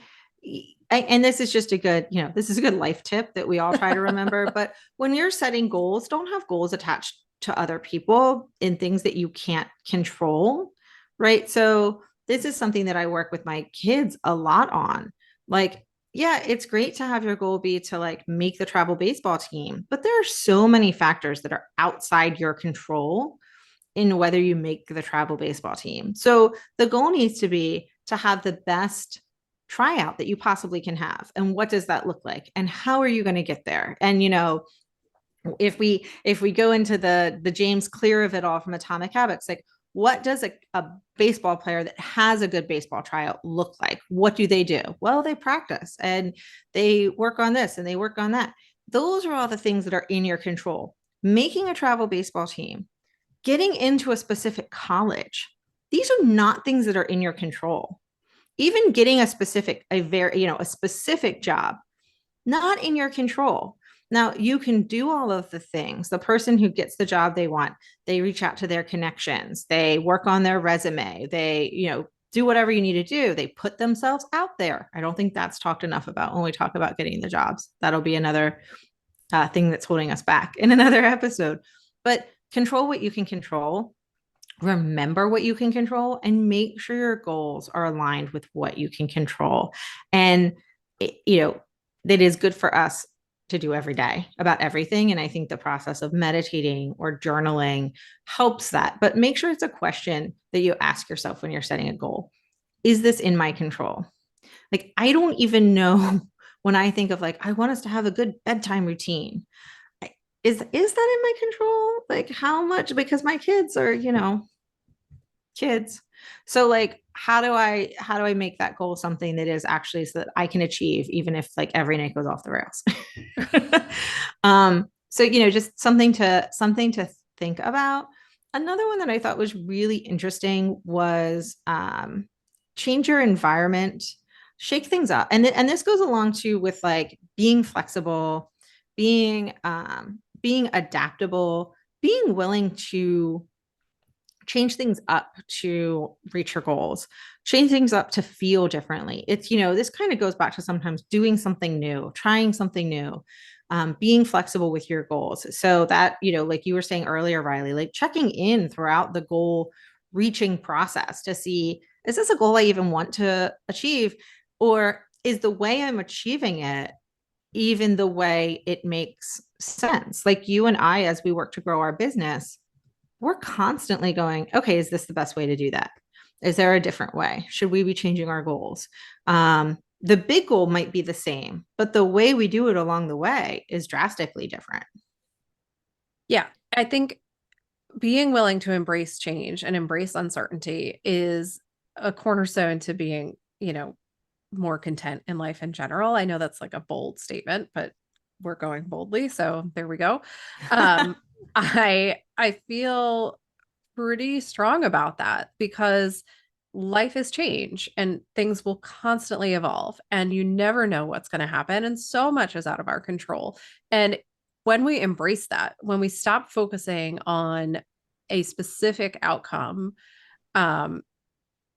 and this is just a good, this is a good life tip that we all try to remember. But when you're setting goals, don't have goals attached to other people in things that you can't control. Right. So this is something that I work with my kids a lot on. Like, yeah, it's great to have your goal be to like make the travel baseball team, but there are so many factors that are outside your control in whether you make the travel baseball team. So the goal needs to be to have the best tryout that you possibly can have. And what does that look like? And how are you going to get there? And if we go into the James Clear of it all from Atomic Habits, like what does a baseball player that has a good baseball tryout look like? What do? Well, they practice and they work on this and they work on that. Those are all the things that are in your control. Making a travel baseball team, getting into a specific college, these are not things that are in your control. Even getting a specific job, not in your control. Now, you can do all of the things. The person who gets the job they want, they reach out to their connections, they work on their resume, they, do whatever you need to do. They put themselves out there. I don't think that's talked enough about when we talk about getting the jobs. That'll be another thing that's holding us back in another episode. But control what you can control. Remember what you can control and make sure your goals are aligned with what you can control. And, that is good for us to do every day about everything. And I think the process of meditating or journaling helps that. But make sure it's a question that you ask yourself when you're setting a goal. Is this in my control? Like, I don't even know when I think of like, I want us to have a good bedtime routine. Is that in my control? Like how much? Because my kids are, kids. So like, how do I make that goal something that is actually so that I can achieve, even if like every night goes off the rails? So, just something to think about. Another one that I thought was really interesting was, change your environment, shake things up. And this goes along too with like being flexible, being adaptable, being willing to change things up to reach your goals, change things up to feel differently. It's, this kind of goes back to sometimes doing something new, trying something new, being flexible with your goals. So that, like you were saying earlier, Riley, like checking in throughout the goal reaching process to see, is this a goal I even want to achieve? Or is the way I'm achieving it even the way it makes sense? Like you and I, as we work to grow our business, we're constantly going, okay, is this the best way to do that? Is there a different way? Should we be changing our goals? The big goal might be the same, but the way we do it along the way is drastically different. Yeah, I think being willing to embrace change and embrace uncertainty is a cornerstone to being, more content in life in general. I know that's like a bold statement, but we're going boldly. So there we go. I feel pretty strong about that because life is change and things will constantly evolve and you never know what's going to happen and so much is out of our control. And when we embrace that, when we stop focusing on a specific outcome,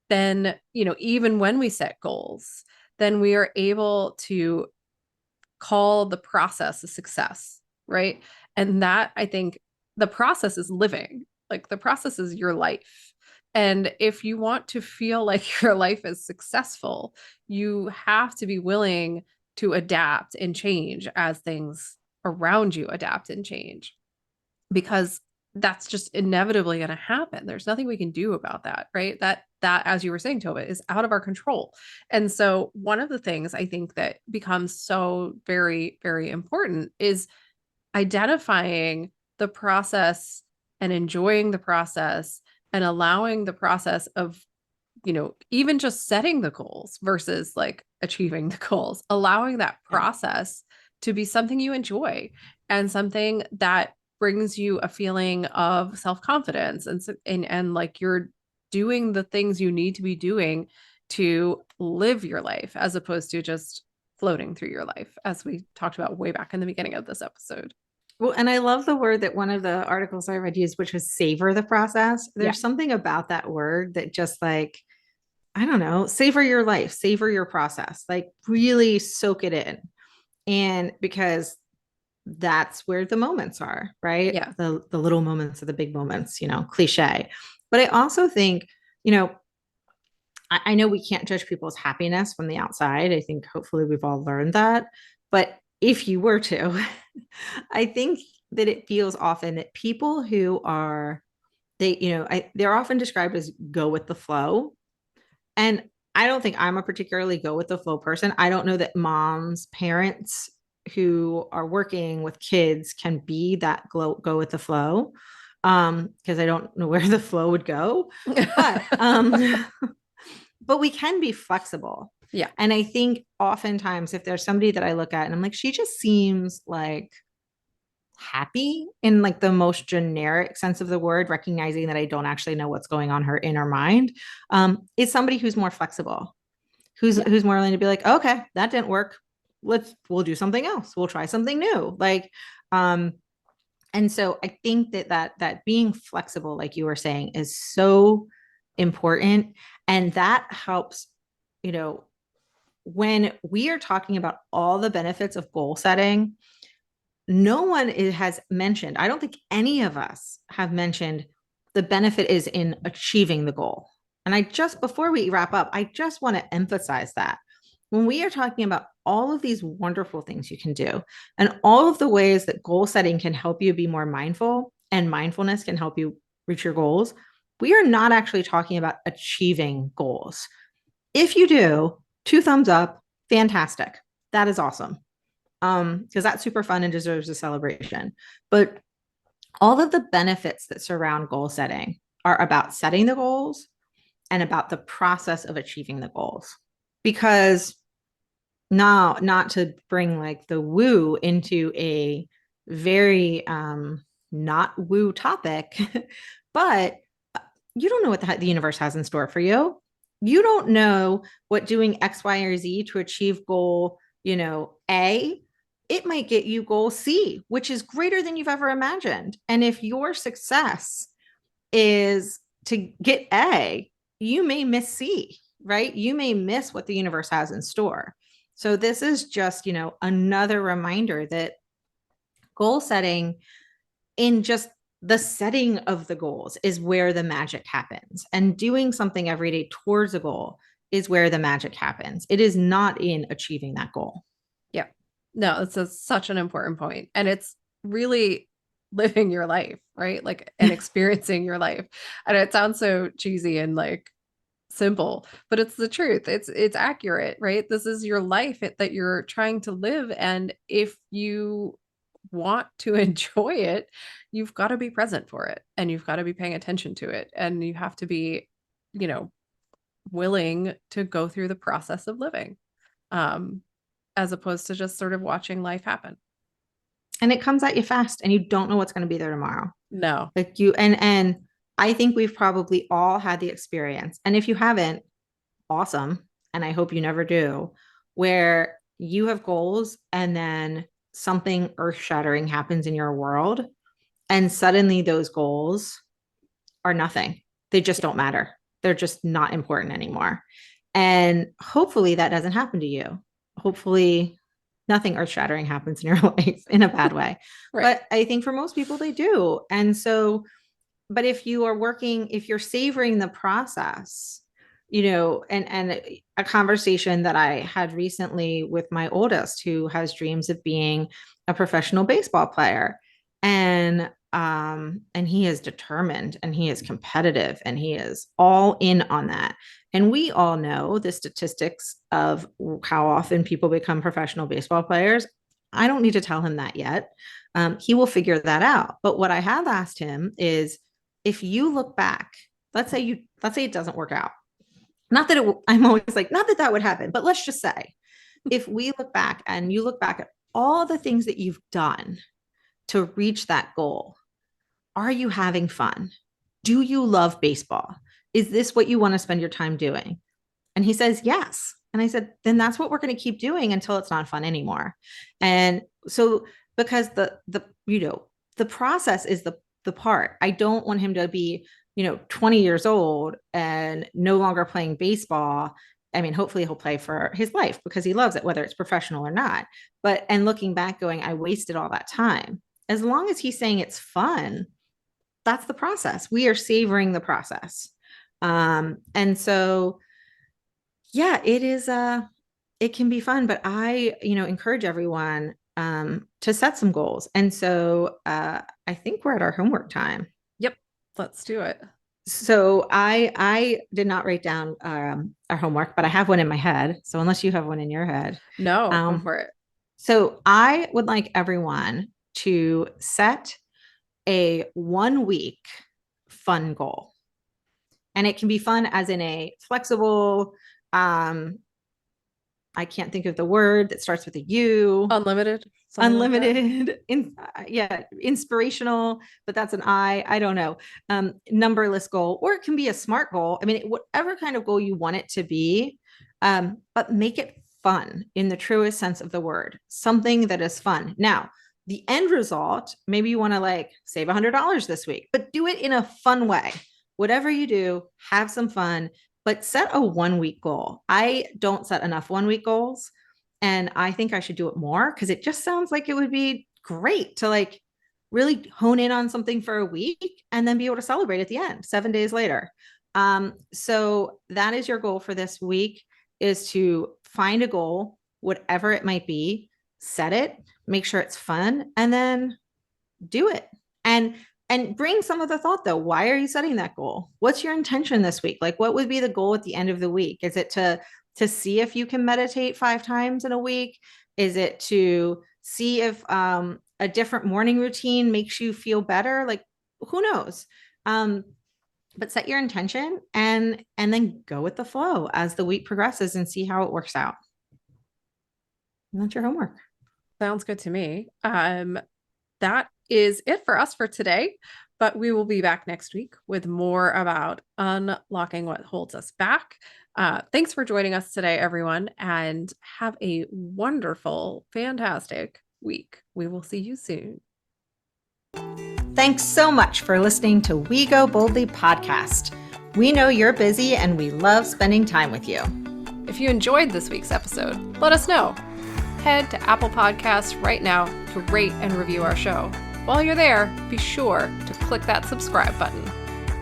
then, even when we set goals, then we are able to call the process a success, right? And that I think the process is living, like the process is your life. And if you want to feel like your life is successful, you have to be willing to adapt and change as things around you adapt and change, because that's just inevitably going to happen. There's nothing we can do about that, right? That, as you were saying, Tova, is out of our control. And so one of the things I think that becomes so very, very important is identifying the process and enjoying the process and allowing the process of even just setting the goals versus like achieving the goals, allowing that Yeah. process to be something you enjoy and something that brings you a feeling of self-confidence and like you're doing the things you need to be doing to live your life as opposed to just floating through your life, as we talked about way back in the beginning of this episode. Well, and I love the word that one of the articles I read used, which was savor the process. There's something about that word that just like, I don't know, savor your life, savor your process, like really soak it in. And because that's where the moments are, right? Yeah. The little moments are the big moments, cliche. But I also think, I know we can't judge people's happiness from the outside. I think hopefully we've all learned that. But if you were to, I think that it feels often that people who are, they're often described as go with the flow. And I don't think I'm a particularly go with the flow person. I don't know that moms, parents who are working with kids can be that go with the flow. Because I don't know where the flow would go. But but we can be flexible. Yeah. And I think oftentimes if there's somebody that I look at and I'm like, she just seems like happy in like the most generic sense of the word, recognizing that I don't actually know what's going on her in her mind, is somebody who's more flexible, who's more willing to be like, okay, that didn't work. We'll do something else. We'll try something new. Like, and so I think that being flexible, like you were saying, is so important. And that helps, when we are talking about all the benefits of goal setting, no one has mentioned, I don't think any of us have mentioned the benefit is in achieving the goal. And before we wrap up, I just want to emphasize that when we are talking about all of these wonderful things you can do and all of the ways that goal setting can help you be more mindful and mindfulness can help you reach your goals, we are not actually talking about achieving goals. If you do, 2 thumbs up, fantastic. That is awesome. Because that's super fun and deserves a celebration. But all of the benefits that surround goal setting are about setting the goals and about the process of achieving the goals. Because now, not to bring like the woo into a very not woo topic, but you don't know what the universe has in store for you. You don't know what doing X, Y, or Z to achieve goal, A, it might get you goal C, which is greater than you've ever imagined. And if your success is to get A, you may miss C, right? You may miss what the universe has in store. So this is just, another reminder that goal setting in just the setting of the goals is where the magic happens. And doing something every day towards a goal is where the magic happens. It is not in achieving that goal. Yeah. No, it's such an important point. And it's really living your life, right? Like, and experiencing your life. And it sounds so cheesy and like simple, but it's the truth. It's accurate, right? This is your life that you're trying to live. And if you want to enjoy it, you've got to be present for it and you've got to be paying attention to it. And you have to be, willing to go through the process of living, as opposed to just sort of watching life happen. And it comes at you fast and you don't know what's going to be there tomorrow. No. Like and I think we've probably all had the experience. And if you haven't, awesome. And I hope you never do, where you have goals and then something earth-shattering happens in your world. And suddenly those goals are nothing. They just don't matter. They're just not important anymore. And hopefully that doesn't happen to you. Hopefully nothing earth-shattering happens in your life in a bad way. Right. But I think for most people they do. And so, but if you're savoring the process, and a conversation that I had recently with my oldest, who has dreams of being a professional baseball player. And he is determined and he is competitive and he is all in on that. And we all know the statistics of how often people become professional baseball players. I don't need to tell him that yet. He will figure that out. But what I have asked him is, if you look back, let's say it doesn't work out. not that I'm always like, not that that would happen, but let's just say, if we look back and you look back at all the things that you've done to reach that goal, are you having fun? Do you love baseball? Is this what you want to spend your time doing? And he says, yes. And I said, then that's what we're going to keep doing until it's not fun anymore. And so, because the process is the part. I don't want him to be, 20 years old and no longer playing baseball. I mean, hopefully he'll play for his life because he loves it, whether it's professional or not. And looking back going, I wasted all that time. As long as he's saying it's fun, that's the process. We are savoring the process. And so, yeah, it is, it can be fun, but I, encourage everyone, to set some goals. And so, I think we're at our homework time. Yep. Let's do it. So I did not write down, our homework, but I have one in my head. So unless you have one in your head. No, go for it. So I would like everyone to set a 1 week fun goal. And it can be fun as in a flexible, I can't think of the word that starts with a U. Unlimited. Unlimited, inspirational, but that's an I don't know. Numberless goal, or it can be a SMART goal. I mean, whatever kind of goal you want it to be, but make it fun in the truest sense of the word, something that is fun. Now, the end result, maybe you want to save $100 this week, but do it in a fun way. Whatever you do, have some fun, but set a 1 week goal. I don't set enough 1 week goals. And I think I should do it more because it just sounds like it would be great to really hone in on something for a week and then be able to celebrate at the end, 7 days later. So that is your goal for this week, is to find a goal, whatever it might be, set it, make sure it's fun, and then do it. And bring some of the thought though. Why are you setting that goal? What's your intention this week? What would be the goal at the end of the week? Is it to see if you can meditate 5 times in a week? Is it to see if a different morning routine makes you feel better? Who knows? But set your intention and then go with the flow as the week progresses and see how it works out. And that's your homework. Sounds good to me. That is it for us for today, but we will be back next week with more about unlocking what holds us back. Thanks for joining us today, everyone, and have a wonderful, fantastic week. We will see you soon. Thanks so much for listening to We Go Boldly podcast. We know you're busy and we love spending time with you. If you enjoyed this week's episode, let us know. Head to Apple Podcasts right now to rate and review our show. While you're there, be sure to click that subscribe button.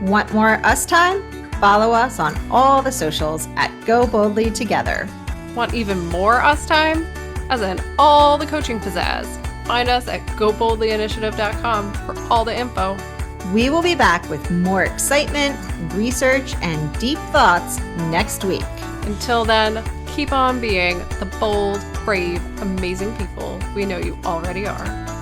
Want more us time? Follow us on all the socials at Go Boldly Together. Want even more us time? As in all the coaching pizzazz. Find us at goboldlyinitiative.com for all the info. We will be back with more excitement, research, and deep thoughts next week. Until then, keep on being the bold, brave, amazing people we know you already are.